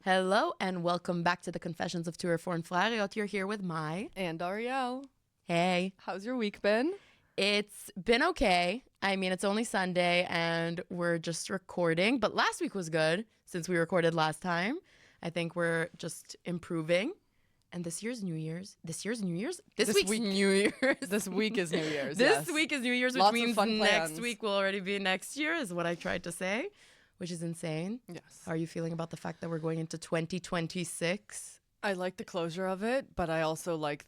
Hello and welcome back to the Confessions of Two Reformed Friar. You're here with Mai. And Ariel. Hey. How's your week been? It's been okay. I mean, it's only Sunday and we're just recording, but last week was good since we recorded last time. I think we're just improving. And this week's New Year's. This week is New Year's. This week is New Year's, which Lots of means fun next plans. week will already be next year, is what I tried to say, which is insane. Yes. How are you feeling about the fact that we're going into 2026? I like the closure of it, but I also like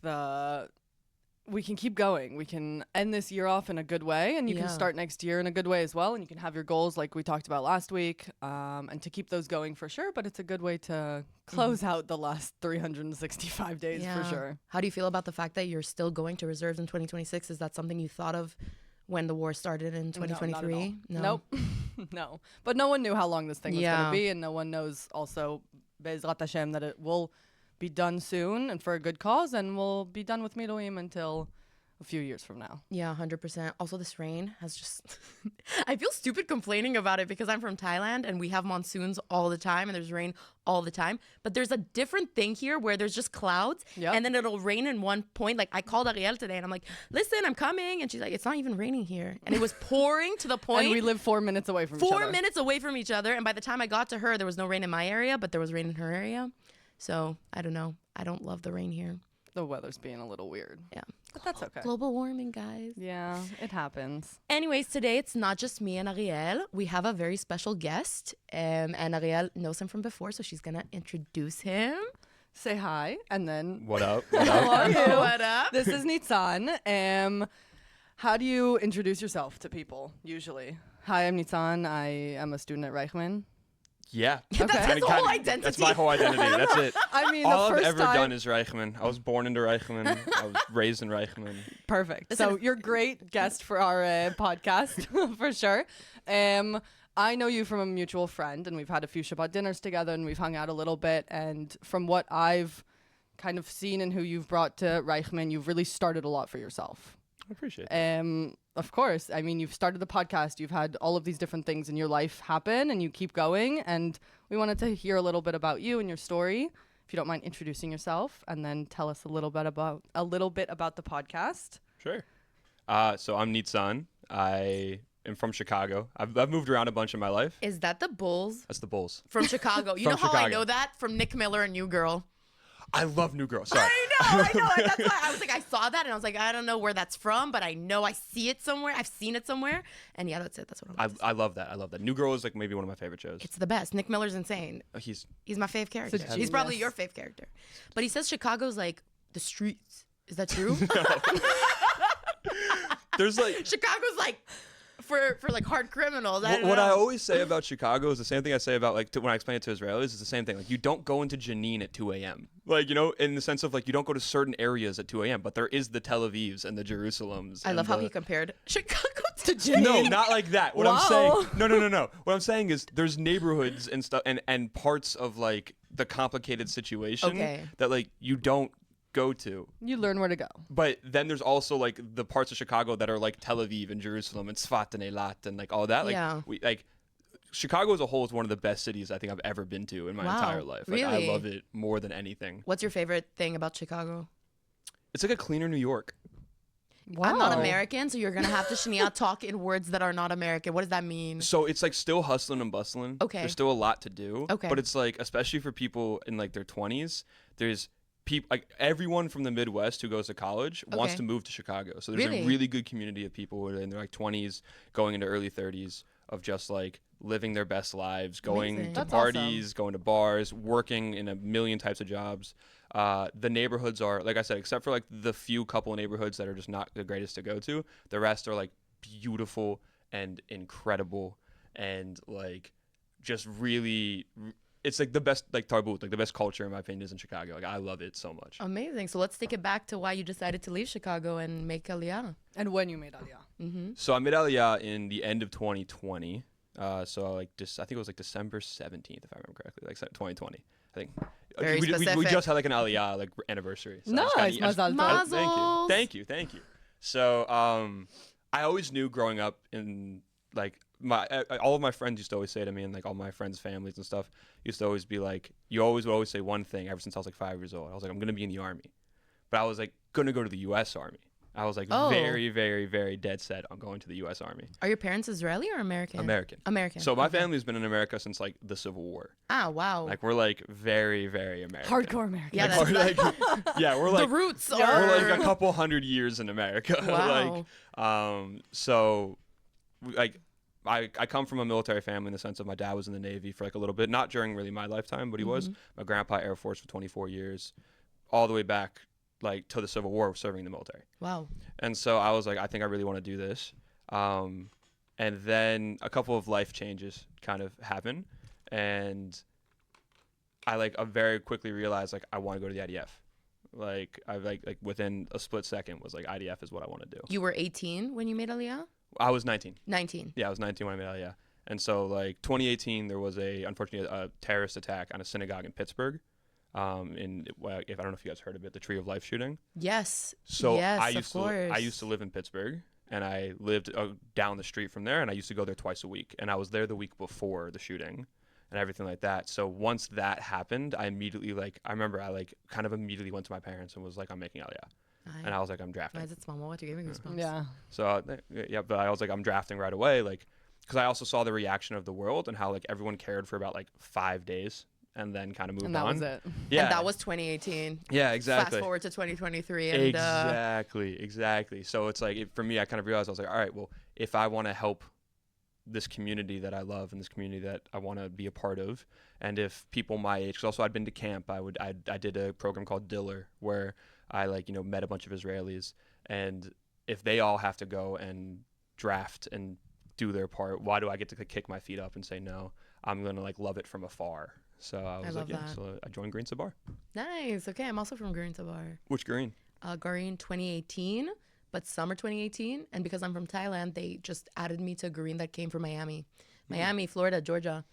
we can keep going. We can end this year off in a good way, and you can start next year in a good way as well, and you can have your goals like we talked about last week, and to keep those going for sure, but it's a good way to close out the last 365 days for sure. How do you feel about the fact that you're still going to reserves in 2026? Is that something you thought of when the war started in 2023? No, nope. No. But no one knew how long this thing was going to be, and no one knows also, Be'ezrat Hashem, that it will be done soon and for a good cause, and we'll be done with Miluim until a few years from now. Yeah, 100%. Also, this rain has just... I feel stupid complaining about it because I'm from Thailand and we have monsoons all the time and there's rain all the time. But there's a different thing here where there's just clouds and then it'll rain in one point. Like, I called Ariel today and I'm like, listen, I'm coming. And she's like, it's not even raining here. And it was pouring to the point... And we live 4 minutes away from each other. 4 minutes away from each other. And by the time I got to her, there was no rain in my area, but there was rain in her area. So, I don't know. I don't love the rain here. The weather's being a little weird. Yeah. But that's okay. Global warming, guys. Yeah, it happens. Anyways, today it's not just me and Ariel. We have a very special guest. And Ariel knows him from before, so she's going to introduce him. Say hi, and then... What up? What How up? are you? What up? This is Nitzan. How do you introduce yourself to people, usually? Hi, I'm Nitzan. I am a student at Reichman. Yeah. That's his whole identity. That's my whole identity. That's it. I mean, All the I've first ever time... done is Reichman. I was born into Reichman. I was raised in Reichman. Perfect. Listen, So you're a great guest for our podcast, for sure. I know you from a mutual friend, and we've had a few Shabbat dinners together, and we've hung out a little bit. And from what I've kind of seen and who you've brought to Reichman, you've really started a lot for yourself. I appreciate it. Of course. I mean, you've started the podcast. You've had all of these different things in your life happen, and you keep going. And we wanted to hear a little bit about you and your story. If you don't mind introducing yourself, and then tell us a little bit about the podcast. Sure. So I'm Nitzan. I am from Chicago. I've moved around a bunch in my life. Is that the Bulls? That's the Bulls. From Chicago. You From know how I Chicago. know that? From Nick Miller and New Girl. I love New Girl. Sorry. I know. And that's why I was like, I saw that and I was like, I don't know where that's from, but I know I see it somewhere. I've seen it somewhere. And yeah, that's it. That's what I'm I love that. I love that. New Girl is like maybe one of my favorite shows. It's the best. Nick Miller's insane. He's He's my fave character. Such a He's probably genius. your fave character. But he says Chicago's like the streets. Is that true? there's like Chicago's like for like hard criminals. I don't what know. I always say about Chicago is the same thing I say about when I explain it to Israelis. It's the same thing. Like, you don't go into Jenin at 2 a.m. Like, you know, in the sense of like you don't go to certain areas at 2 a.m. But there is the Tel Avivs and the Jerusalems. I and love how he compared Chicago to Jenin. No, not like that. What I'm Wow. saying, no. What I'm saying is there's neighborhoods and stuff and parts of like the complicated situation that like you don't go to. You learn where to go. But then there's also like the parts of Chicago that are like Tel Aviv and Jerusalem and Tzfat and Eilat and like all that. Like Chicago as a whole is one of the best cities I think I've ever been to in my entire life. Like, Really? I love it more than anything. What's your favorite thing about Chicago? It's like a cleaner New York. Wow. I'm not American, so you're gonna have to Shania talk in words that are not American. What does that mean? So it's like still hustling and bustling. Okay. There's still a lot to do. Okay. But it's like, especially for people in like their 20s, there's people like everyone from the Midwest who goes to college wants to move to Chicago. So there's Really? a really good community of people who are in their like 20s going into early 30s of just like living their best lives, going Amazing. to That's parties, going to bars, working in a million types of jobs. The neighborhoods are, like I said, except for like the few couple neighborhoods that are just not the greatest to go to, the rest are like beautiful and incredible and like just really, it's like the best like tarbut, like the best culture in my opinion is in Chicago. Like, I love it so much. Amazing. So let's take it back to why you decided to leave Chicago and make Aliyah. And when you made Aliyah. So I made Aliyah in the end of 2020. So like I think it was like December 17th, if I remember correctly, like 2020. I think Very we specific. just had like an Aliyah like anniversary. So I just Nice, kinda- Mazal Tov. Thank you. So I always knew growing up in like all of my friends used to always say to me, and like all my friends' families and stuff used to always be like, you always would always say one thing ever since I was like 5 years old. I was like, I'm gonna be in the army, but I was like gonna go to the U.S. Army. I was like very, very, very dead set on going to the U.S. Army. Are your parents Israeli or American? American. American. So my family's been in America since like the Civil War. Ah, wow. Like we're like very, very American. Hardcore American. Yeah, Like, we're like the roots are. we're like a couple hundred years in America. Wow. So like I come from a military family in the sense of my dad was in the Navy for like a little bit, not during really my lifetime, but he was. My grandpa Air Force for 24 years, all the way back like to the Civil War, serving in the military. Wow. And so I was like, I think I really want to do this. And then a couple of life changes kind of happen, and I very quickly realized like I want to go to the IDF. Like I like within a split second was like IDF is what I want to do. You were 18 when you made Aliyah? I was 19. 19. Yeah, I was 19 when I made Aliyah. And so like 2018 there was unfortunately a terrorist attack on a synagogue in Pittsburgh. If I don't know if you guys heard of it, the Tree of Life shooting. Yes. So yes, I used to live in Pittsburgh, and I lived down the street from there, and I used to go there twice a week, and I was there the week before the shooting and everything like that. So once that happened, I immediately I remember I kind of immediately went to my parents and was like, I'm making Aliyah. And I was like, I'm drafting. Why is it small? What you're giving goosebumps? Yeah. So yeah, but I was like, I'm drafting right away, because I also saw the reaction of the world and how everyone cared for about 5 days. And then kind of moved on. And that was it. Yeah. And that was 2018. Yeah, exactly. Fast forward to 2023. And, exactly. So it's for me, I kind of realized I was like, all right, well, if I want to help this community that I love and this community that I want to be a part of, and if people my age, because also I'd been to camp, I did a program called Diller where I met a bunch of Israelis, and if they all have to go and draft and do their part, why do I get to kick my feet up and say no? I'm gonna love it from afar. So I was so I joined Green Sabar. Nice. Okay, I'm also from Green Sabar. Which green? Green 2018, but summer 2018. And because I'm from Thailand, they just added me to Green that came from Miami, Florida, Georgia.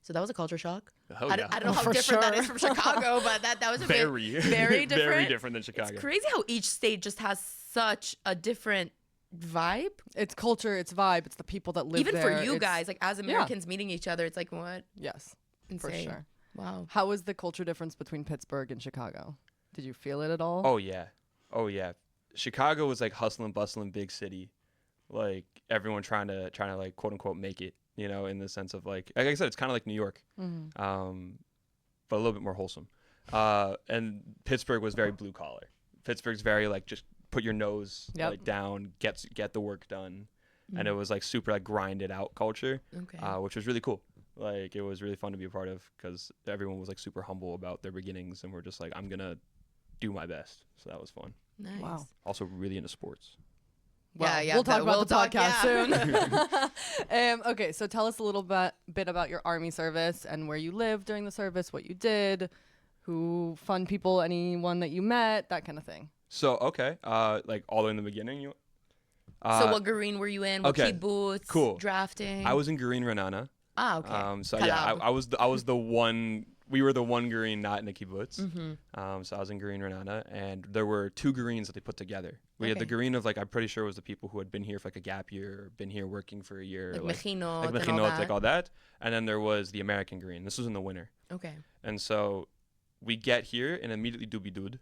So that was a culture shock. Oh, I don't know how different that is from Chicago, but that was a very very different. Very different than Chicago. It's crazy how each state just has such a different vibe. It's culture, it's vibe, it's the people that live Even there. for you guys, as Americans meeting each other, it's like what? Yes, insane. For sure. Wow. How was the culture difference between Pittsburgh and Chicago? Did you feel it at all? Oh yeah. Chicago was hustle and bustle and big city, everyone trying to quote unquote make it, in the sense of like I said, it's kind of like New York, but a little bit more wholesome. And Pittsburgh was very blue collar. Pittsburgh's very just put your nose down, get the work done, and it was super grinded out culture, which was really cool. It was really fun to be a part of because everyone was super humble about their beginnings, and we're just I'm gonna do my best. So that was fun. Nice. Wow. Also really into sports. Well, yeah. We'll talk about the podcast soon. Okay, so tell us a little bit about your Army service and where you lived during the service, what you did, who fun people, anyone that you met, that kind of thing. So okay, all the way in the beginning. So what Green were you in? What kibbutz? Cool. Drafting? I was in Green Renana. Ah, okay. So yeah, I was the one. We were the one Green not in a kibbutz. So I was in Green Renana, and there were two Greens that they put together. We had the Green of I'm pretty sure it was the people who had been here for a gap year, or been here working for a year, Mechinot, and all that. And then there was the American Green. This was in the winter. Okay. And so we get here and immediately do bidud.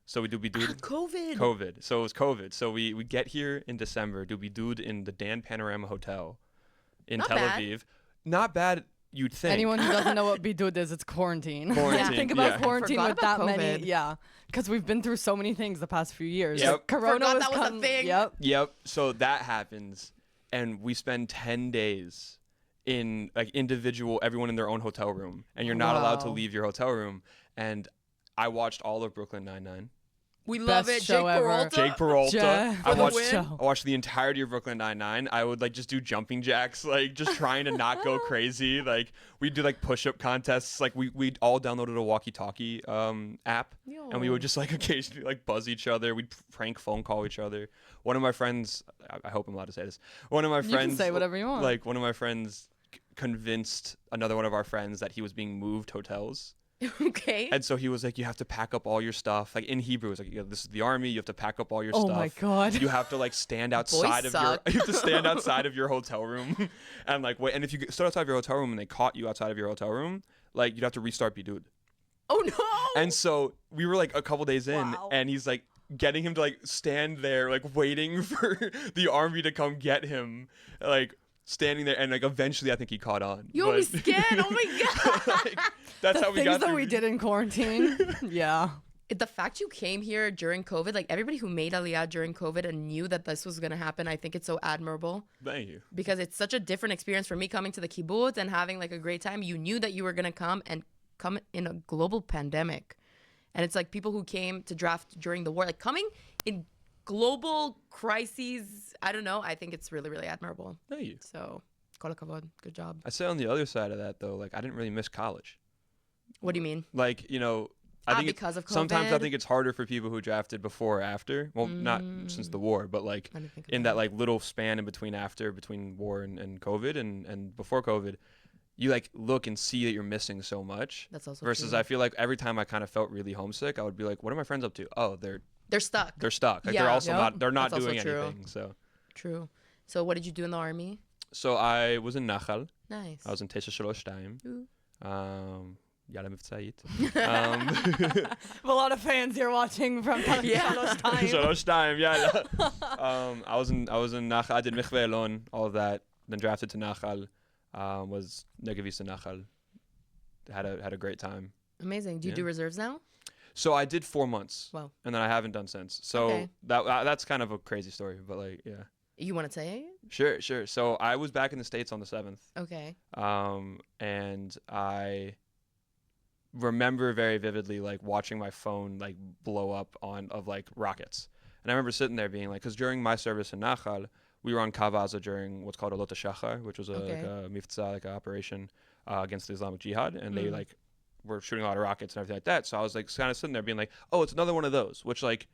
So we do bidud. COVID. So it was COVID. So we get here in December, do bidud in the Dan Panorama Hotel in Tel Aviv. Not bad, you'd think. Anyone who doesn't know what bidud is, it's quarantine. Think about quarantine with that COVID. many. Yeah, because we've been through so many things the past few years. Yep. Corona Forgot that was a thing. Yep. So that happens, and we spend 10 days in individual, everyone in their own hotel room, and you're not allowed to leave your hotel room. And I watched all of Brooklyn Nine-Nine. We love it. Jake Peralta. I watched the entirety of Brooklyn Nine-Nine. I would just do jumping jacks, just trying to not go crazy. We'd do push-up contests. We'd all downloaded a walkie-talkie app, and we would just occasionally buzz each other. We'd prank phone call each other. One of my friends, I hope I'm allowed to say this. One of my friends, you can say whatever you want. One of my friends convinced another one of our friends that he was being moved hotels. Okay. And so he was like, you have to pack up all your stuff. Like in Hebrew, it's like, this is the army. You have to pack up all your Oh stuff. my God. You have to like stand outside of your. suck. You have to stand outside of your hotel room, and like wait. And if you stood outside of your hotel room and they caught you outside of your hotel room, like you'd have to restart bidud. Oh no. And so we were like a couple days in, Wow. and he's like getting him to like stand there, like waiting for the army to come get him, like. Standing there, and like eventually, I think he caught on. You owe me skin. Oh my God. Like, that's how we got Things that through. we did in quarantine. Yeah. The fact you came here during COVID, like everybody who made Aliyah during COVID and knew that this was going to happen, I think it's so admirable. Thank you. Because it's such a different experience for me coming to the kibbutz and having like a great time. You knew that you were going to come in a global pandemic. And it's like people who came to draft during the war, like coming in global crises. I don't know. I think it's really, really admirable. Thank you. So, kol hakavod. Good job. I say on the other side of that though, like I didn't really miss college. What do you mean? Like, you know, I think because of COVID? sometimes I think it's harder for people who drafted before or after. Well, not since the war, but like I didn't think of in that like little span in between between war and COVID and before COVID, you like look and see that you're missing so much. That's also versus true. I feel like every time I kind of felt really homesick, I would be like, what are my friends up to? Oh, They're stuck. they're stuck. Like Yeah. they're also Yep. they're not That's also doing true. anything. True. So, what did you do in the army? So I was in Nachal. Nice. I was in 932. Ooh. Yalla מבצעית. A lot of fans here watching from Shalosh time. 3-2, yalla. I was in Nachal. I did Mikveh Elon, all of that. Then drafted to Nachal. Was Negavista Nachal. Had a great time. Amazing. Do you Yeah. do reserves now? So I did 4 months. Wow. And then I haven't done since. So Okay. that's kind of a crazy story, but like yeah. You want to say? Sure. So I was back in the States on the 7th. Okay. And I remember very vividly like watching my phone like blow up of like rockets. And I remember sitting there being like, because during my service in Nachal, we were on Kavaza during what's called a Lota Shachar, which was like a mifza, like an operation against the Islamic Jihad, and they like were shooting a lot of rockets and everything like that. So I was like kind of sitting there being like, oh, it's another one of those, which like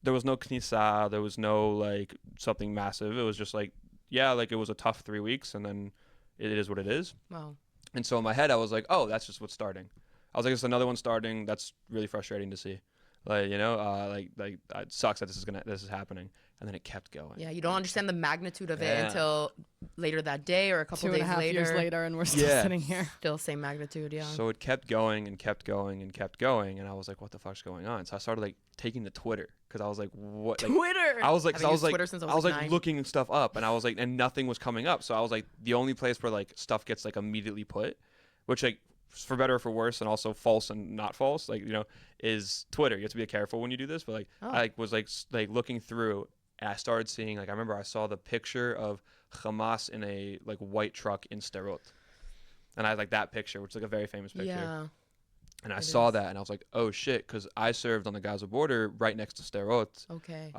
there was no knisa, there was no like something massive. It was just like, yeah, like it was a tough 3 weeks, and then it is what it is. Wow. And so in my head, I was like, oh, that's just what's starting. I was like, it's another one starting. That's really frustrating to see. Like, you know, it sucks that this is happening. And then it kept going. Yeah, you don't understand the magnitude of it Yeah. until later that day or a couple 2.5 days years later, and we're still Yeah. sitting here. Still same magnitude, yeah. So it kept going and kept going and kept going. And I was like, what the fuck's going on? So I started like taking to Twitter because I was like, what? Like, Twitter. I was like, Haven't used Twitter since I was like like 9. looking stuff up, and I was like, and nothing was coming up. So I was like, the only place where like stuff gets like immediately put, which like for better or for worse, and also false and not false, like, you know, is Twitter. You have to be careful when you do this, but like I like was like looking through, and I started seeing like I remember I saw the picture of Hamas in a like white truck in Sderot, and I like that picture, which is like a very famous picture. Yeah. And I It saw is. that, and I was like, "Oh shit!" Because I served on the Gaza border, right next to Sderot. Okay.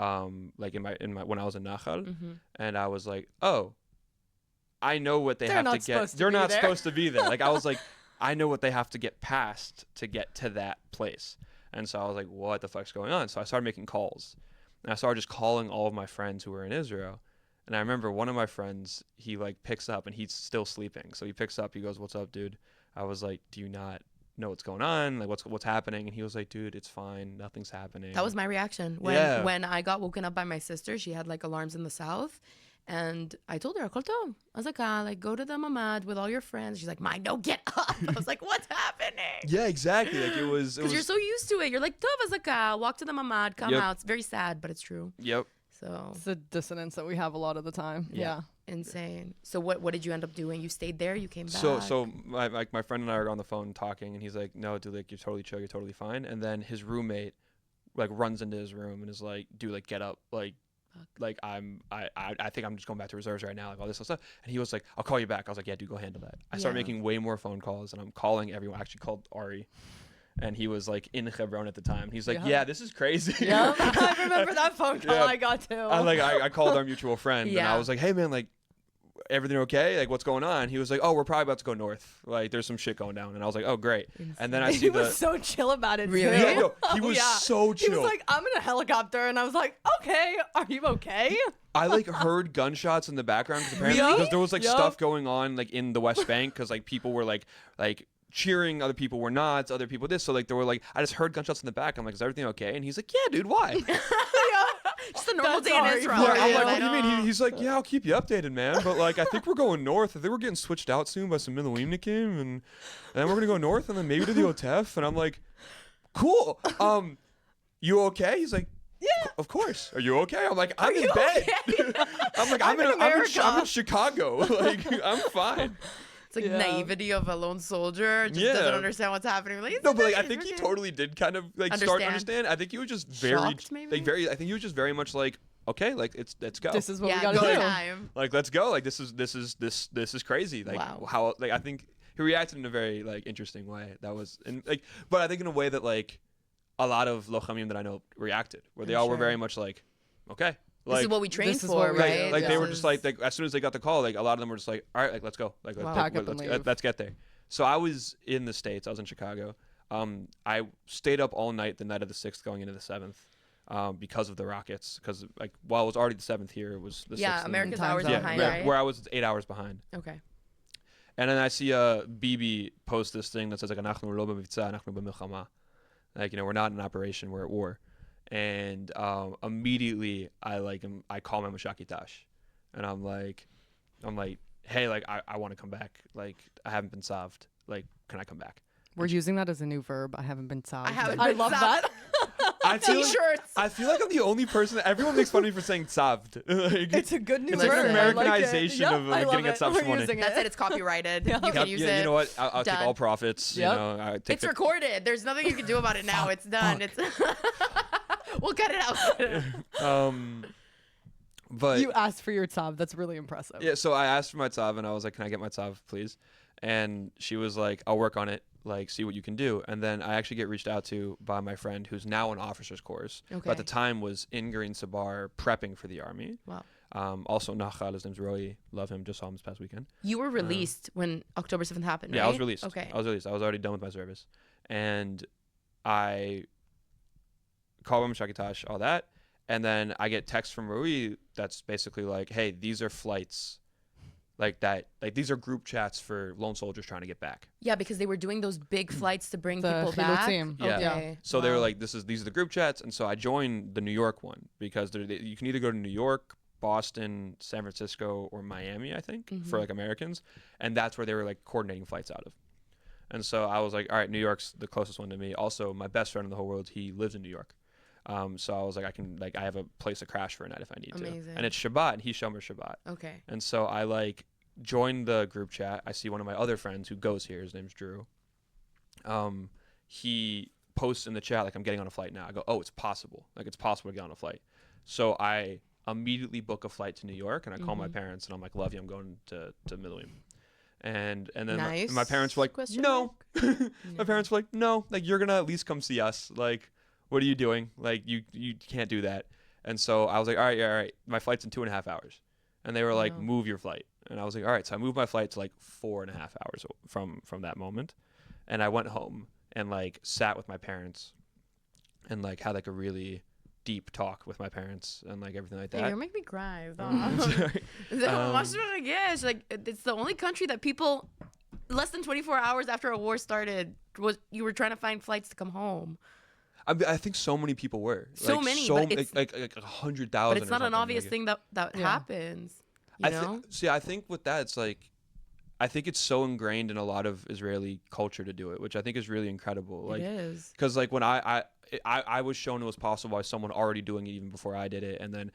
Like in my when I was in Nachal, Mm-hmm. and I was like, "Oh, I know what they They're have to not get. supposed to They're be not there." supposed to be there." Like I was like, "I know what they have to get past to get to that place." And so I was like, "What the fuck's going on?" So I started making calls, and I started just calling all of my friends who were in Israel. And I remember one of my friends, he like picks up, and he's still sleeping. So he picks up, he goes, "What's up, dude?" I was like, "Do you not know what's going on? Like what's happening?" And he was like, "Dude, it's fine. Nothing's happening." That was my reaction when I got woken up by my sister. She had like alarms in the south, and I told her, "Kol tov." I was like, like go to the mamad with all your friends. She's like, "Mine, no, get up." I was like, "What's happening?" Yeah, exactly. Like it was. Because you're so used to it. You're like, "Tov, azaka, walk to the mamad, come Yep. out." It's very sad, but it's true. Yep. So It's a dissonance that we have a lot of the time. Yeah. insane. So what did you end up doing? You stayed there. You came back. So my friend and I are on the phone talking, and he's like, "No, dude, like you're totally chill, you're totally fine." And then his roommate like runs into his room and is like, "Dude, like get up, like I think I'm just going back to reserves right now, like all this stuff." And he was like, "I'll call you back." I was like, "Yeah, dude, go handle that." I started Yeah. making way more phone calls, and I'm calling everyone. I actually called Ari, and he was like in Hebron at the time. He's like, Yeah. "Yeah, this is crazy." Yeah, I remember that phone call Yeah. I got too. I called our mutual friend, and Yeah. I was like, "Hey man, like everything okay? Like what's going on?" He was like, "Oh, we're probably about to go north. Like there's some shit going down." And I was like, "Oh, great." And then I he see was the so chill about it. Really? Too. yeah, no, he was Yeah. so chill. He was like, "I'm in a helicopter," and I was like, "Okay, are you okay?" I like heard gunshots in the background because apparently Really? because there was like Yup. stuff going on like in the West Bank because like people were like cheering, other people were not, other people this. So like there were like I just heard gunshots in the back. I'm like, is everything okay? And he's like, yeah, dude, why? Just a normal day in sorry Israel. for Yeah, I'm you. like, right? what do you mean? He's like, yeah, I'll keep you updated, man. But like, I think we're going north. I think we're getting switched out soon by some Miluimnikim, and then we're gonna go north, and then maybe to the OTEF. And I'm like, cool. You okay? He's like, yeah, of course. Are you okay? I'm like, I'm in bed. I'm like, I'm in Chicago. Like, I'm fine. It's like naivety of a lone soldier. Just doesn't understand what's happening. Like, No, but like I think he totally did kind of like start to understand. I think he was just very shocked, maybe? like I think he was just very much like, okay, like let's go. This is what we go gotta do. time. Like let's go. Like this is crazy. Like how like I think he reacted in a very like interesting way. That was and like but I think in a way that like a lot of lochamim that I know reacted, where they all were very much like, okay. Like, this is what we trained this is for, what we right? do. Like they were This just like as soon as they got the call, like a lot of them were just like, all right, like let's go, like Pack up and leave. let's get there. So I was in the States. I was in Chicago. I stayed up all night the night of the 6th going into the 7th because of the rockets. Because like while it was already the 7th here, it was the 6th. America's time hours zone. behind, yeah, right? where I was 8 hours behind. Okay. And then I see BB post this thing that says like "Anachnu lo b'mivtza, anachnu b'milchama," like we're not in operation, we're at war. And immediately I call my Mashakitash, and I'm like, hey, like I want to come back. Like I haven't been solved. Like can I come back? We're using that as a new verb. I haven't been solved. I love that. I feel T-shirts. I feel like I'm the only person. Everyone makes fun of me for saying tzavd. Like, It's a good new it's word. like an I like it. Americanization Yep, of I love getting it. it stopped We're money. using That's it. It's copyrighted. You can Yep, use you it. know what? I'll take Done. all profits. Yep. You know, I take It's recorded. There's nothing you can do about it now. It's done. It's we'll cut it out. But You asked for your tab. That's really impressive. yeah, so I asked for my tzav, and I was like, "Can I get my tzav, please?" And she was like, "I'll work on it. Like, see what you can do." And then I actually get reached out to by my friend who's now in officer's course, but at the time was in Green Sabar prepping for the army. Wow. Also Nachal, his name's Roy. Love him. Just saw him this past weekend. You were released when October 7th happened, right? Yeah, I was released. Okay. I was released. I was already done with my service, and I call him Shakitash, all that, and then I get text from Rui that's basically like, "Hey, these are flights." Like that, like these are group chats for lone soldiers trying to get back. Yeah, because they were doing those big flights to bring The people back. chilutzim. Yeah. Okay. So they were like, these are the group chats, and so I joined the New York one because you can either go to New York, Boston, San Francisco, or Miami, I think, for like Americans, and that's where they were like coordinating flights out of. And so I was like, all right, New York's the closest one to me. Also, my best friend in the whole world, he lives in New York. So I was like, I have a place to crash for a night if I need Amazing. to. And it's Shabbat, and he's Shomer Shabbat. Okay. And so I like joined the group chat. I see one of my other friends who goes here. His name's Drew. He posts in the chat like, I'm getting on a flight now. I go, oh, it's possible. Like it's possible to get on a flight. So I immediately book a flight to New York, and I call my parents, and I'm like, love you, I'm going to Miluim. And then Nice. my parents were like, Question no. My parents were like, no, like you're gonna at least come see us. Like, what are you doing? Like you can't do that. And so I was like, all right, yeah, all right. My flight's in 2.5 hours. And they were like, move your flight. And I was like, all right. So I moved my flight to like 4.5 hours from that moment. And I went home and like sat with my parents and like had like a really deep talk with my parents and like everything like that. Hey, you're making me cry. Sorry. Like it's the only country that people less than 24 hours after a war started was you were trying to find flights to come home. I think so many people were. So like, many, so, but it's like 100,000. But it's not an something, obvious like, thing that happens. You know? I think with that, it's like, I think it's so ingrained in a lot of Israeli culture to do it, which I think is really incredible. Like, it is. because like when I was shown it was possible by someone already doing it even before I did it, and then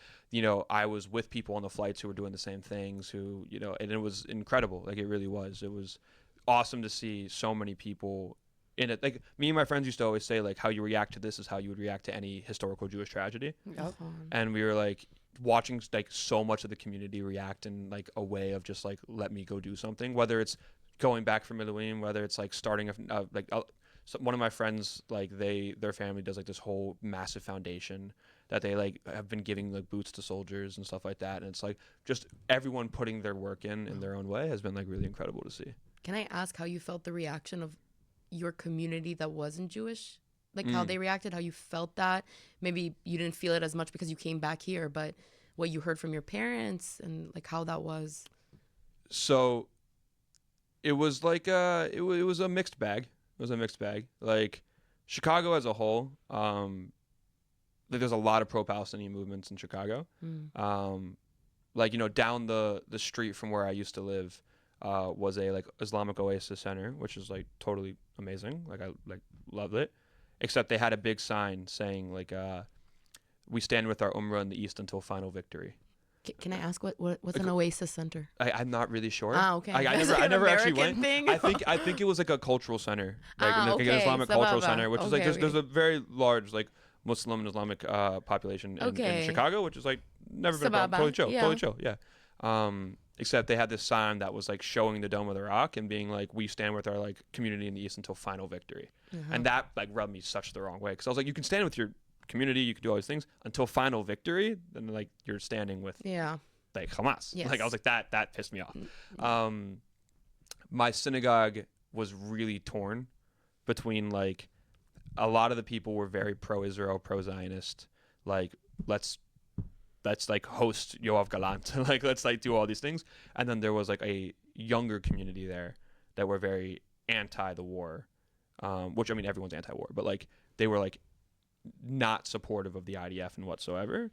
I was with people on the flights who were doing the same things, who and it was incredible. Like it really was. It was awesome to see so many people in it. Like me and my friends used to always say like, how you react to this is how you would react to any historical Jewish tragedy. Yep. And we were like watching like so much of the community react in like a way of just like, let me go do something, whether it's going back from Miluim, whether it's like starting so one of my friends, like their family does like this whole massive foundation that they like have been giving like boots to soldiers and stuff like that. And it's like just everyone putting their work in their own way has been like really incredible to see. Can I ask how you felt the reaction of your community that wasn't Jewish? Like how they reacted, how you felt that? Maybe you didn't feel it as much because you came back here, but what you heard from your parents and like how that was. So it was like it was a mixed bag. It was a mixed bag. Like Chicago as a whole, like there's a lot of pro-Palestinian movements in Chicago. Like, you know, down the street from where I used to live was a like Islamic Oasis Center, which is like totally amazing. Like I like loved it, except they had a big sign saying like we stand with our Umrah in the East until final victory. Can I ask what's an Oasis Center? I'm not really sure. Okay. I never actually went. Thing? I think it was like a cultural center, like, like an Islamic cultural center, which is like there's a very large like Muslim and Islamic population in Chicago, which is like never been a problem. Totally chill. Totally chill. Yeah. Except they had this sign that was like showing the Dome of the Rock and being like, we stand with our like community in the East until final victory. And that like rubbed me such the wrong way, because I was like, you can stand with your community, you can do all these things until final victory, then like you're standing with like Hamas. Yes. Like I was like, that pissed me off. My synagogue was really torn between like a lot of the people were very pro-Israel, pro-Zionist, like let's like host Yoav Galant, like let's like do all these things, and then there was like a younger community there that were very anti the war, which I mean everyone's anti-war, but like they were like not supportive of the IDF and whatsoever.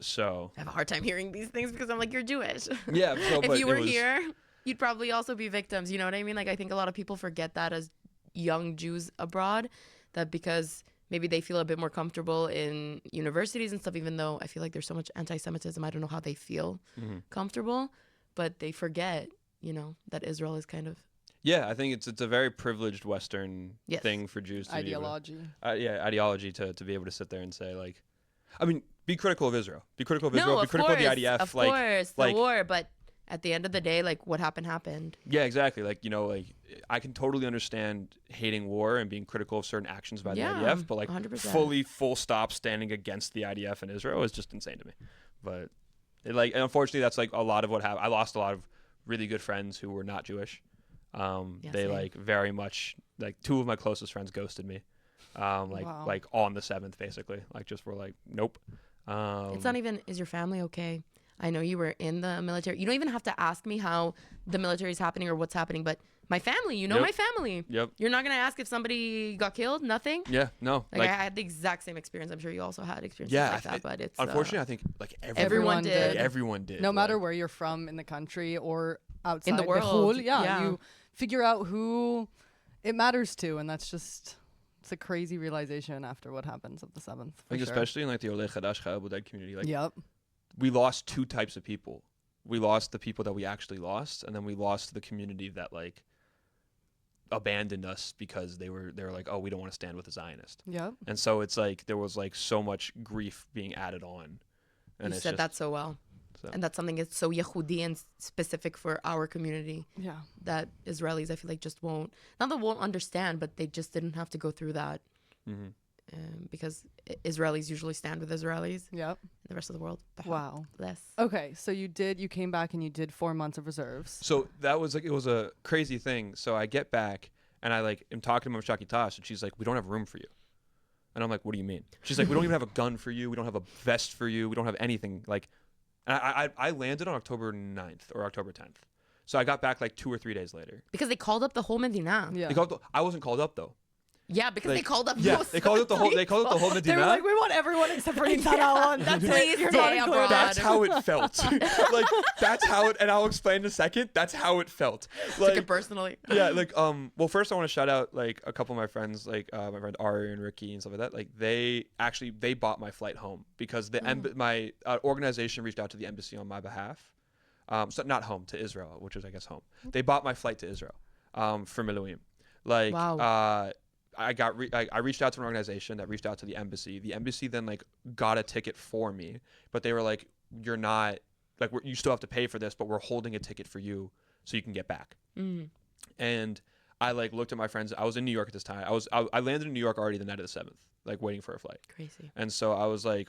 So I have a hard time hearing these things because I'm like, you're Jewish. Yeah. So, if you were here, you'd probably also be victims. You know what I mean? Like I think a lot of people forget that as young Jews abroad, that because maybe they feel a bit more comfortable in universities and stuff, even though I feel like there's so much anti-Semitism. I don't know how they feel comfortable, but they forget, you know, that Israel is kind of. Yeah, I think it's a very privileged Western thing for Jews to ideology. Ideology to be able to sit there and say like, I mean, be critical of Israel. Be critical of No, Israel. Be critical of the IDF. Of course, the war, but at the end of the day, like what happened. Yeah, exactly. Like, you know, like I can totally understand hating war and being critical of certain actions by the IDF, but like 100%. Full stop standing against the IDF and Israel is just insane to me. But and unfortunately, that's like a lot of what happened. I lost a lot of really good friends who were not Jewish. They like very much like two of my closest friends ghosted me. Like on the 7th, basically, like just were like, nope. It's not even, is your family okay? I know you were in the military. You don't even have to ask me how the military is happening or what's happening, but my family, you know, my family. Yep. You're not going to ask if somebody got killed? Nothing? Yeah, no. Like I had the exact same experience. I'm sure you also had experiences like that, but it's. Unfortunately, I think like everyone did. Like, everyone did. No matter where you're from in the country or outside in the world. You figure out who it matters to, and that's just. It's a crazy realization after what happens at the 7th. I think especially in like the Oleh Chadash Chayil Boded community, like we lost two types of people. We lost the people that we actually lost, and then we lost the community that like abandoned us because they were like, oh, we don't want to stand with the Zionist. Yeah. And so it's like there was like so much grief being added on. And you said that so well. And that's something that's so Yehudi and specific for our community. Yeah. That Israelis, I feel like, just won't, not that won't understand, but they just didn't have to go through that. Because Israelis usually stand with Israelis. Yep. The rest of the world. Wow. Less. Okay. So you came back and you did 4 months of reserves. So that was like, it was a crazy thing. So I get back and I like am talking to Mashaki Tash and she's like, we don't have room for you. And I'm like, what do you mean? She's like, we don't even have a gun for you. We don't have a vest for you. We don't have anything. Like, and I landed on October 9th or October 10th. So I got back like 2 or 3 days later. Because they called up the whole Medina. Yeah. I wasn't called up though. Yeah, because they called up. Yeah, they called up the whole. They called up the whole Medina. They were like, we want everyone except for Nitzan Aaron. Please stay abroad. That's how it felt. Like that's how it. And I'll explain in a second. That's how it felt. Like took it personally. Yeah, like Well, first I want to shout out like a couple of my friends, like my friend Ari and Ricky and stuff like that. Like they bought my flight home because my organization reached out to the embassy on my behalf. So not home, to Israel, which is I guess home. They bought my flight to Israel, for Miluim. Like wow. I reached out to an organization that reached out to the embassy. The embassy then like got a ticket for me, but they were like, "You're not like you still have to pay for this, but we're holding a ticket for you so you can get back." And I like looked at my friends. I was in New York at this time. I landed in New York already the night of the 7th, like waiting for a flight. Crazy. And so I was like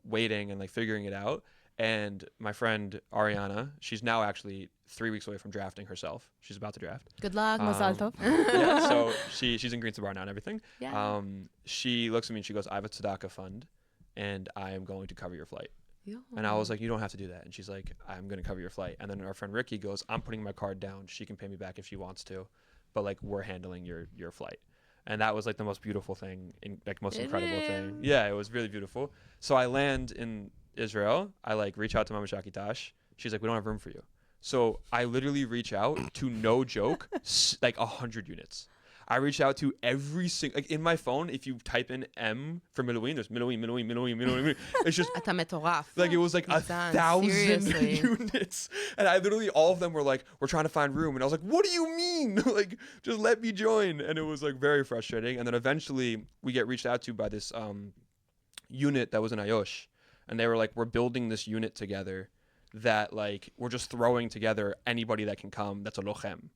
waiting and like figuring it out. And my friend Ariana, she's now actually 3 weeks away from drafting herself. She's about to draft. Good luck, Mazal Tov. Yeah, so she's in Green Bar now and everything. Yeah. She looks at me and she goes, "I have a tzedakah fund, and I am going to cover your flight." And I was like, you don't have to do that. And she's like, I'm going to cover your flight. And then our friend Ricky goes, I'm putting my card down. She can pay me back if she wants to. But like, we're handling your flight. And that was like the most beautiful thing, most incredible thing. Yeah, it was really beautiful. So I land in Israel. I like reach out to Mama Shakitash. She's like, we don't have room for you. So I literally reach out to, no joke, like 100 units. I reach out to every single, like in my phone, if you type in M for Miluim, there's Miluim. It's just, like it was like 1,000 units. And I literally, all of them were like, we're trying to find room. And I was like, what do you mean? Like, just let me join. And it was like very frustrating. And then eventually we get reached out to by this unit that was in Ayosh. And they were like, we're building this unit together that like, we're just throwing together anybody that can come that's a lochem.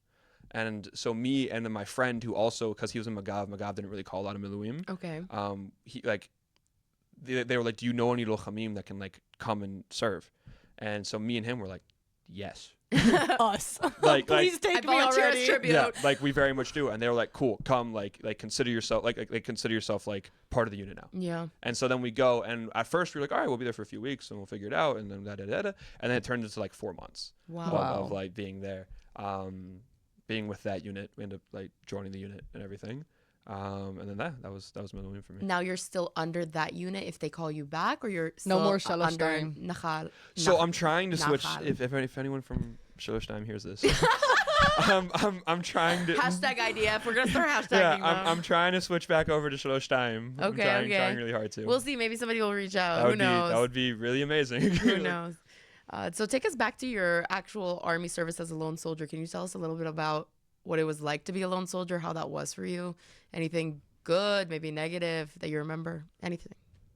And so me and then my friend who also, because he was in Magav didn't really call a lot of Miluim. Okay. He like, they were like, do you know any lochamim that can like come and serve? And so me and him were like, yes. Us. Like, please take me already. Yeah, like we very much do. And they were like, cool, come, like consider yourself like consider yourself like part of the unit now. Yeah. And so then we go, and at first we were like, all right, we'll be there for a few weeks and we'll figure it out. And then and then it turned into like 4 months of like being there. Being with that unit, we ended up like joining the unit and everything. And then that was Miluim for me. Now you're still under that unit if they call you back, or you're no still more under Shalosh Nachal. So I'm trying to switch. Nachal. If anyone from Shalosh Time hears this, I'm trying to Hashtag IDF. We're gonna start hashtagging. Yeah, I'm trying to switch back over to Shalosh Time. Okay, I'm trying really hard to. We'll see. Maybe somebody will reach out. Who knows? That would be really amazing. Who knows? So take us back to your actual army service as a lone soldier. Can you tell us a little bit about what it was like to be a lone soldier, how that was for you? Anything good, maybe negative that you remember? Anything?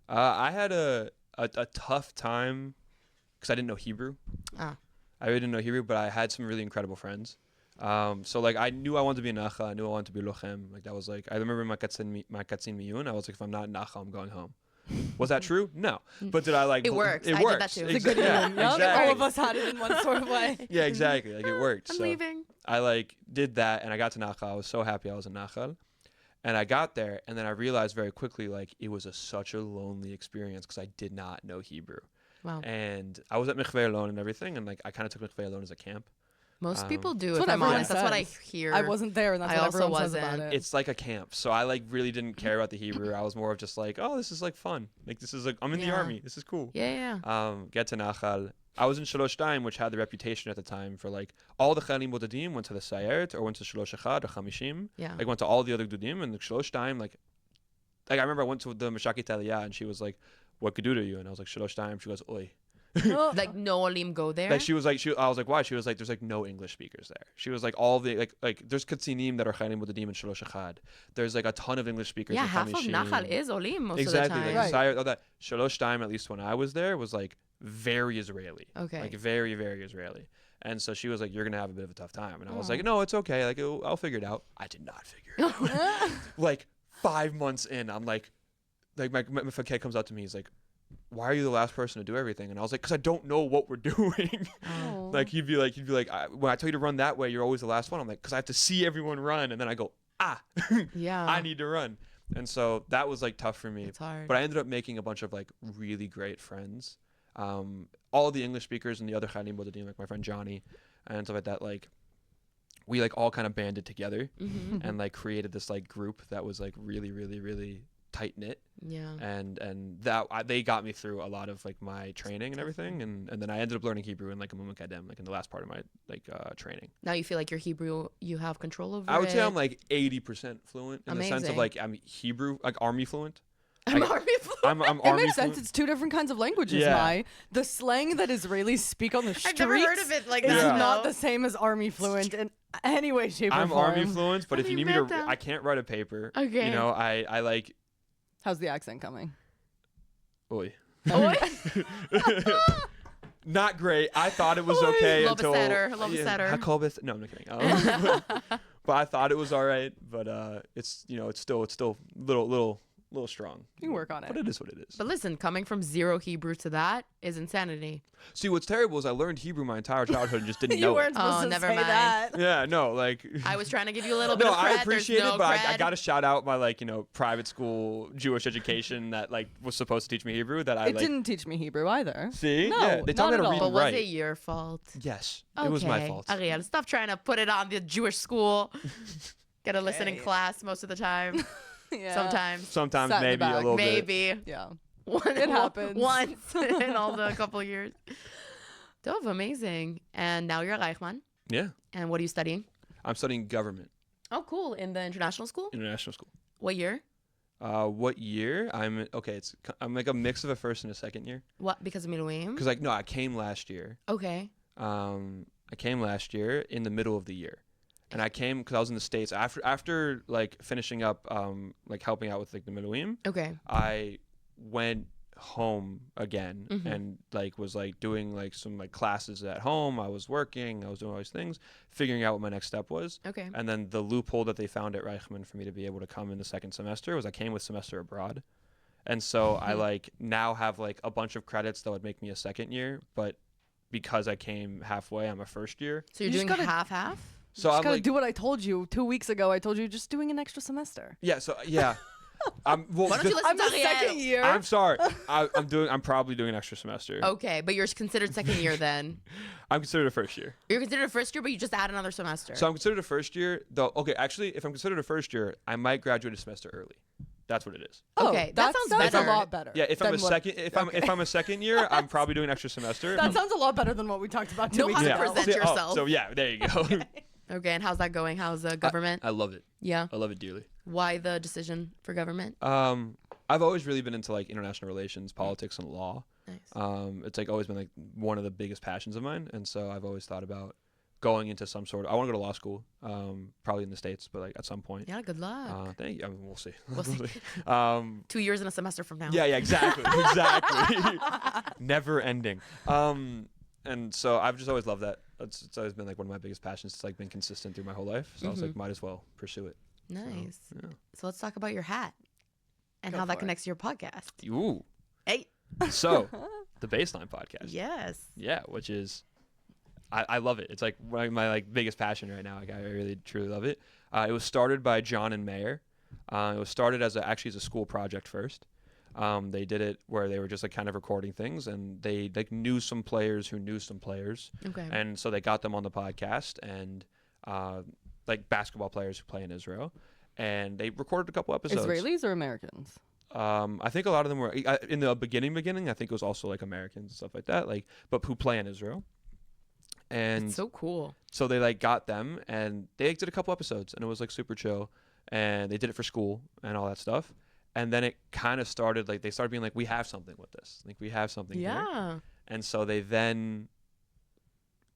I had a tough time because I didn't know Hebrew. I really didn't know Hebrew, but I had some really incredible friends. So like I knew I wanted to be a Nacha. I knew I wanted to be Lochem. Like that was like, I remember my Katzin Miyun, I was like, if I'm not Nacha, I'm going home. Was that true? No. But did I like... It works. It I works. did that too. It's a good yeah, exactly. All of us had it in one sort of way. Yeah, exactly. Like it worked. I'm so leaving. I like did that and I got to Nachal. I was so happy I was in Nachal. And I got there and then I realized very quickly like it was such a lonely experience because I did not know Hebrew. Wow. And I was at Mikveh alone and everything, and like I kind of took Mikveh alone as a camp. Most people do, That's if what I'm everyone honest. That's what I says. hear. I wasn't there, and that's I what also everyone says about wasn't. it. It's like a camp, so I like really didn't care about the Hebrew. I was more of just like, oh, this is like fun. Like this is like I'm in the Yeah. army. This is cool. Yeah. Get to Nachal. I was in Shalosh Daim, which had the reputation at the time for like all the Chayalim Bodadim went to the Sayeret or went to Shalosh Echad or Chamishim. Yeah. Like went to all the other Dudim, and the Shalosh Daim like I remember I went to the Meshakit Aliyah and she was like, what could do to you? And I was like, Shalosh Daim. She goes, oi. Like no Olim go there. Like she was like I was like, why? She was like, there's like no English speakers there. She was like, all the like there's Katzinim that are Chayalim Bodadim and Shalosh Echad. There's like a ton of English speakers. Yeah, in half of Chamishim. Nachal is Olim most Exactly, of the time. like Sayeret, all that. Shalosh Daim, at least when I was there, was like very Israeli. Okay. Like very, very Israeli. And so she was like, you're gonna have a bit of a tough time. And I was like, no, it's okay. Like I'll figure it out. I did not figure it out. Like 5 months in, I'm like my Fakeh comes out to me. He's like, why are you the last person to do everything? And I was like, because I don't know what we're doing. Oh. Like he'd be like, when I tell you to run that way, you're always the last one. I'm like, because I have to see everyone run, and then I go, Yeah. I need to run. And so that was like tough for me. It's hard. But I ended up making a bunch of like really great friends. All the English speakers and the other Chayalim Bodadim, like my friend Johnny and stuff like that, like we like all kind of banded together and like created this like group that was like really, really, really tight knit. Yeah. And that they got me through a lot of like my training and everything, and then I ended up learning Hebrew in like a Mumukadem, like in the last part of my like training. Now you feel like your Hebrew, you have control over I would say it? I'm like 80% fluent in the sense of Amazing. like I'm Hebrew, like army fluent. I'm Like, army fluent. I'm It army makes sense. fluent. It's two different kinds of languages, Yeah. Mai. The slang that Israelis speak on the streets I've never heard of it like is that. not though. the same as army fluent in any way, shape, or I'm form. army fluent, but Have if you you need me to, met them? I can't write a paper. Okay. You know, I like. How's the accent coming? Oy. Oh, Not great. I thought it was okay Love a until. setter, love a setter. Hakobeth. No, I'm not kidding. But I thought it was all right. But it's it's still little little strong. You can work on it. But it is what it is. But listen, coming from zero Hebrew to that is insanity. See, what's terrible is I learned Hebrew my entire childhood and just didn't You know weren't it. supposed to never say mind. that. Yeah, no, like. I was trying to give you a little bit No, of cred. I appreciate There's no it, but I cred. got to shout out my like private school Jewish education that like was supposed to teach me Hebrew that I It didn't teach me Hebrew either. See, No, yeah, they taught me not how to at read all. But and was write. it your fault? Yes, Okay. it was my fault. Ariel, stop trying to put it on the Jewish school. Get to listen in Okay. class most of the time. Yeah. Sometimes. Sometimes Sat in the maybe a back. little bit. Maybe. Yeah. It happens. Once in all the couple years. Dove, amazing. And now you're at Reichman. Yeah, And what are you studying? I'm studying government, Oh, cool. In the international school? international school. What year? What year? I'm like a mix of a first and a second year. What? Because of Miluim? Cause like no, I came last year. Okay. I came last year in the middle of the year, and I came because I was in the States after like finishing up like helping out with like the Miluim. Okay. I went home again Mhm. and like was like doing like some like classes at home. I was working. I was doing all these things, figuring out what my next step was. Okay. And then the loophole that they found at Reichman for me to be able to come in the second semester was I came with semester abroad. And so I like now have like a bunch of credits that would make me a second year, but because I came halfway, I'm a first year. So you're You just doing gotta- half-half? So Just I'm gotta like, do what I told you 2 weeks ago. I told you just doing an extra semester. yeah, so yeah. Well, Why don't you listen I'm to a second Ariel? year. I'm sorry. I'm probably doing an extra semester. Okay, but you're considered second year then. I'm considered a first year. You're considered a first year, but you just add another semester. So I'm considered a first year, though. Okay, actually, if I'm considered a first year, I might graduate a semester early. That's what it is. Okay, that sounds a better. lot better. Yeah, if I'm than a what- second, if I'm a second year, I'm probably doing an extra semester. That sounds a lot better than what we talked about 2 Know weeks how to ago. present See, yourself. so yeah, there you go. Okay, and how's that going? How's government? I love it. Yeah. I love it dearly. Why the decision for government? I've always really been into like international relations, politics, and law. Nice. It's like always been like one of the biggest passions of mine, and so I've always thought about going into some sort of. I want to go to law school, probably in the States, but like at some point. Yeah, good luck. Thank you. I mean, we'll see. We'll see. 2 years and a semester from now. Yeah, exactly, exactly. Never ending. And so I've just always loved that. It's always been like one of my biggest passions. It's like been consistent through my whole life. So I was like, might as well pursue it. Nice. Yeah. So let's talk about your hat and Go how that for it. connects to your podcast. Ooh. Hey. So the Baseline podcast. Yes. Yeah, which is, I love it. It's like my like biggest passion right now. Like I really truly love it. It was started by John and Mayer. It was started as actually as a school project first. They did it where they were just like kind of recording things, and they like knew some players who knew some players, Okay. and so they got them on the podcast, and like basketball players who play in Israel, and they recorded a couple episodes. Israelis or Americans? I think a lot of them were in the beginning. I think it was also like Americans and stuff like that, like but who play in Israel. And It's so cool. so they like got them, and they did a couple episodes, and it was like super chill, and they did it for school and all that stuff. And then it kind of started like they started being like, we have something with this, like we have something here. Yeah. And so they then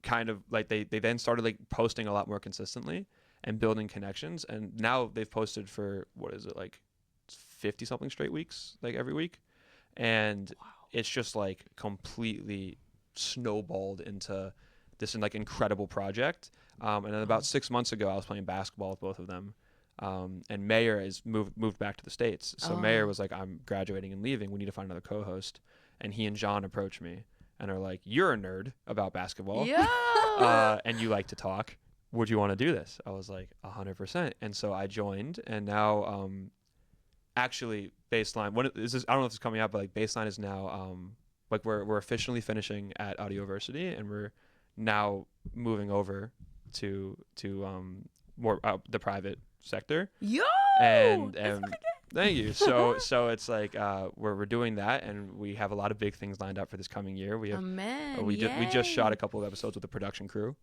kind of like they then started like posting a lot more consistently and building connections, and now they've posted for what is it, like 50 something straight weeks, like every week. And it's just like completely snowballed into this like incredible project. And then about 6 months ago I was playing basketball with both of them. And Mayer is moved back to the States. So Mayer was like, I'm graduating and leaving. We need to find another co-host. And he and John approached me and are like, you're a nerd about basketball. Yeah. And you like to talk. Would you want to do this? I was like, 100%. And so I joined. And now, actually, Baseline, I don't know if it's coming out, but like Baseline is now, like we're officially finishing at Audioversity, and we're now moving over to more the private sector. Yo. And thank you. So it's like we're doing that, and we have a lot of big things lined up for this coming year. We have Amen. we just shot a couple of episodes with the production crew,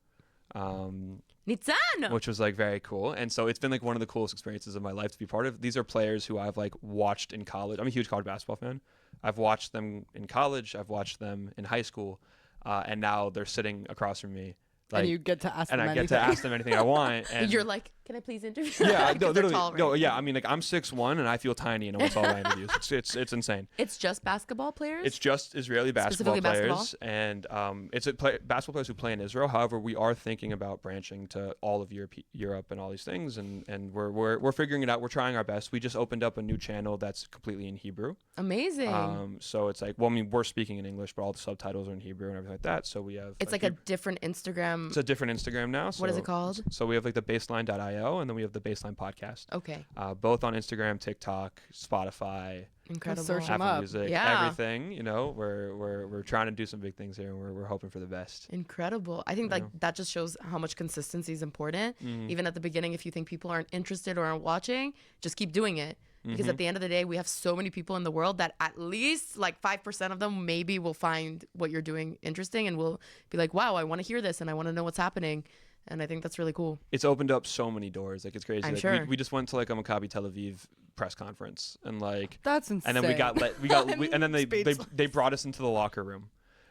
Nitzan. which was like very cool. And so it's been like one of the coolest experiences of my life to be part of. These are players who I've like watched in college. I'm a huge college basketball fan. I've watched them in college. I've watched them in high school, and now they're sitting across from me Like, and you get to ask them and I anything. get to ask them anything I want. And You're like, can I please interview? yeah, 'Cause no, they're literally, tall, no, right? yeah. I mean, like I'm 6'1" and I feel tiny in almost all my interviews. It's insane. It's just basketball players. It's just Israeli basketball Specifically players, and it's basketball players who play in Israel. However, we are thinking about branching to all of Europe and all these things, and we're figuring it out. We're trying our best. We just opened up a new channel that's completely in Hebrew. Amazing. So it's like, well, I mean, we're speaking in English, but all the subtitles are in Hebrew and everything like that. So we have. It's like a different Instagram. It's a different Instagram now. So, what is it called? So we have like the baseline.io, and then we have the baseline podcast. Okay. Both on Instagram, TikTok, Spotify. Incredible. Search 'em Apple up. Music, Yeah. everything. You know, we're trying to do some big things here, and we're hoping for the best. Incredible. I think like that just shows how much consistency is important. Even at the beginning, if you think people aren't interested or aren't watching, just keep doing it. Because at the end of the day, we have so many people in the world that at least like 5% of them maybe will find what you're doing interesting and will be like, wow, I want to hear this and I want to know what's happening. And I think that's really cool. It's opened up so many doors. Like, it's crazy. I'm Like, sure. we just went to like a Maccabi Tel Aviv press conference, and like, That's insane. and then and then they brought us into the locker room.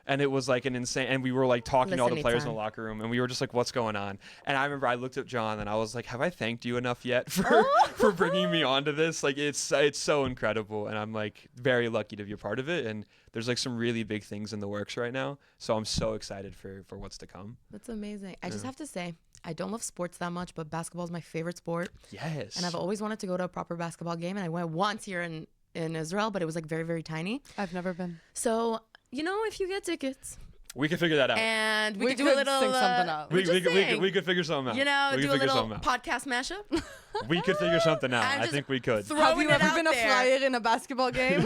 And it was like an insane, and we were like talking to all the Listen, players in Nitzan. the locker room, and we were just like, "What's going on?" And I remember I looked at John, and I was like, "Have I thanked you enough yet for bringing me onto this? Like, it's so incredible, and I'm like very lucky to be a part of it. And there's like some really big things in the works right now, so I'm so excited for what's to come." That's amazing. I just have to say, I don't love sports that much, but basketball is my favorite sport. Yes. And I've always wanted to go to a proper basketball game. And I went once here in Israel, but it was like very, very tiny. I've never been. So, you know, if you get tickets We could figure that out. and we We could do a could little sing something up. We just saying, could figure something out. you know, we do could a figure little something out. podcast mashup. We could figure something out. I'm I just think we could. throwing Have you it ever out been a there. friar in a basketball game?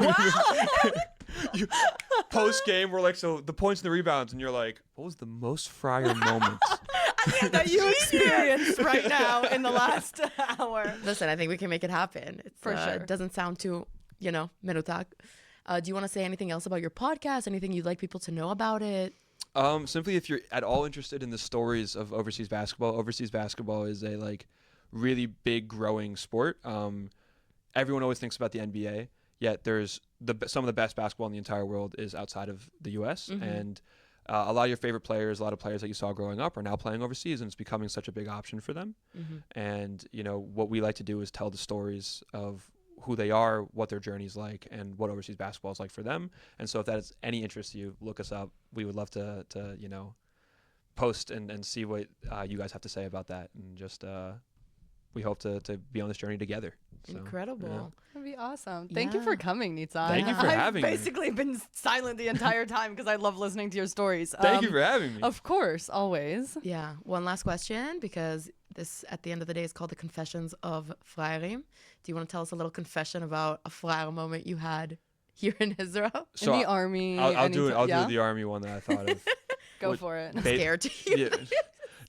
Post game, we're like, so the points and the rebounds, and you're like, what was the most friar moment? that you experienced right now in the last hour. Listen, I think we can make it happen. It's, For sure. It doesn't sound too, you know, menutak. Do you want to say anything else about your podcast? Anything you'd like people to know about it? Simply, if you're at all interested in the stories of overseas basketball is a like really big growing sport. Everyone always thinks about the NBA, yet there's some of the best basketball in the entire world is outside of the U.S. And a lot of your favorite players, a lot of players that you saw growing up are now playing overseas, and it's becoming such a big option for them. And, you know, what we like to do is tell the stories of who they are, what their journey's like, and what overseas basketball is like for them. And so if that is any interest to you, look us up. We would love to you know, post and see what you guys have to say about that. And just we hope to be on this journey together. So, Incredible. yeah. That'd be awesome. Thank you for Yeah. coming, Nitzan. Thank you for I've having me. basically been silent the entire time because I love listening to your stories. Thank you for having me. Of course, always. Yeah. One last question, because this, at the end of the day, is called the Confessions of Friarim. Do you want to tell us a little confession about a friar moment you had here in Israel? So in the army. I'll do it. I'll yeah? do the army one that I thought of. Go What- for it. I'm Ba- scared to hear. Yeah.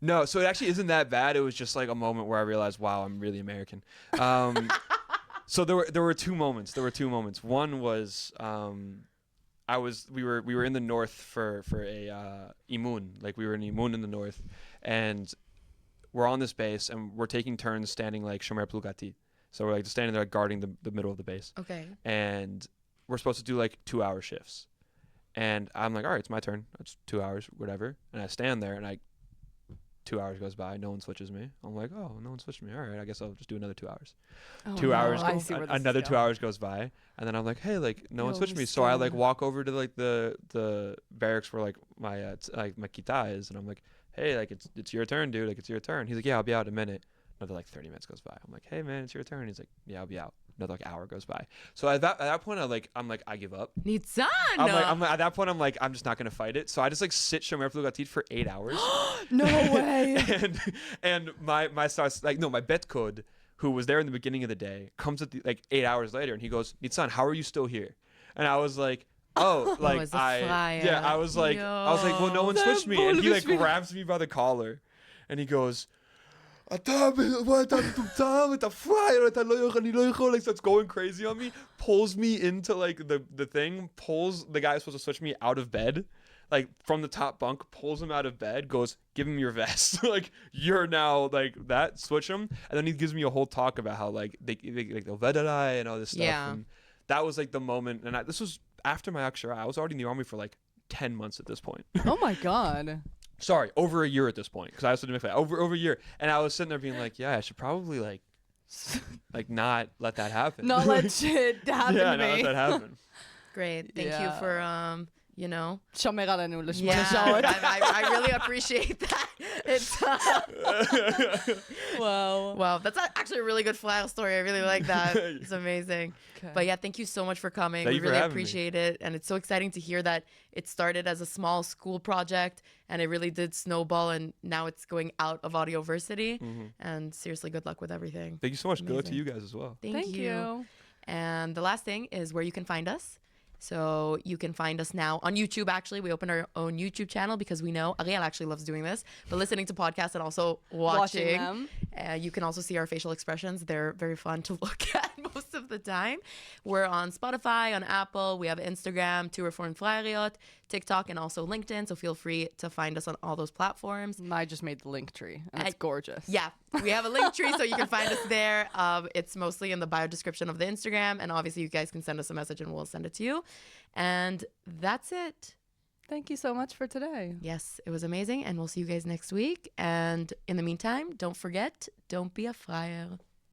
No, so it actually isn't that bad. It was just like a moment where I realized, wow, I'm really American. So there were two moments. One was we were in the north for a imun. Like, we were in imun in the north, and we're on this base, and we're taking turns standing like shomer plugati. So we're like just standing there, like, guarding the middle of the base, Okay. and we're supposed to do like 2-hour shifts. And I'm like, all right, it's my turn. It's 2 hours, whatever. And I stand there, and 2 hours goes by. No one switches me. I'm like, oh, no one switched me. All right, I guess I'll just do another 2 hours. Oh, 2 no, hours. I see where this is Another 2 going. hours goes by, and then I'm like, hey, like, no one Yo, switched me. So I like Mr. walk over to like the barracks where like my my kita is, and I'm like, hey, like, it's your turn, dude. Like, it's your turn. He's like, yeah, I'll be out in a minute. Another like 30 minutes goes by. I'm like, hey, man, it's your turn. He's like, yeah, I'll be out. Another like hour goes by. So at that point, I'm like, I give up. Nitzan! I'm like, at that point, I'm like, I'm just not gonna fight it. So I just like sit shomer plugatit for 8 hours. No way. and my starts like, no, my bet code, who was there in the beginning of the day, comes at like 8 hours later, and he goes, Nitzan, how are you still here? And I was like, oh, like it's a friar. yeah, I was like, well, no one That switched me, and he like bullshit. grabs me by the collar, and he goes, אתה friar, אני לא יכול, like, starts going crazy on me, pulls me into like the thing, pulls the guy who's supposed to switch me out of bed, like from the top bunk, pulls him out of bed, goes, give him your vest. Like, you're now like that, switch him. And then he gives me a whole talk about how like they'll vedarai and all this stuff. Yeah. And that was like the moment. And this was after my akshara. I was already in the army for like 10 months at this point. Oh my God. Sorry, over a year at this point, because I also did McFly over a year, and I was sitting there being like, yeah, I should probably like not let that happen. Not let shit happen yeah, to not me. let that happen. Great. Thank you for you know. Kör med nu, Yeah, I really appreciate that. It's wow. That's actually a really good file story. I really like that. It's amazing. Okay. But yeah, thank you so much for coming. Thank We you for really having me. appreciate it, and it's so exciting to hear that it started as a small school project, and it really did snowball, and now it's going out of Audioversity. And seriously, good luck with everything. Thank you so much. Good luck to Amazing. you guys as well. Thank you. And the last thing is where you can find us. So you can find us now on YouTube. Actually, we opened our own YouTube channel because we know Ariel actually loves doing this, but listening to podcasts and also watching them. You can also see our facial expressions. They're very fun to look at most of the time. We're on Spotify, on Apple. We have Instagram, to Reform Friar, TikTok, and also LinkedIn. So feel free to find us on all those platforms. I just made the link tree, and it's gorgeous. Yeah, we have a link tree, so you can find us there. It's mostly in the bio description of the Instagram, and obviously you guys can send us a message and we'll send it to you. And that's it. Thank you so much for today. Yes, it was amazing, and we'll see you guys next week. And in the meantime, don't forget, don't be a friar.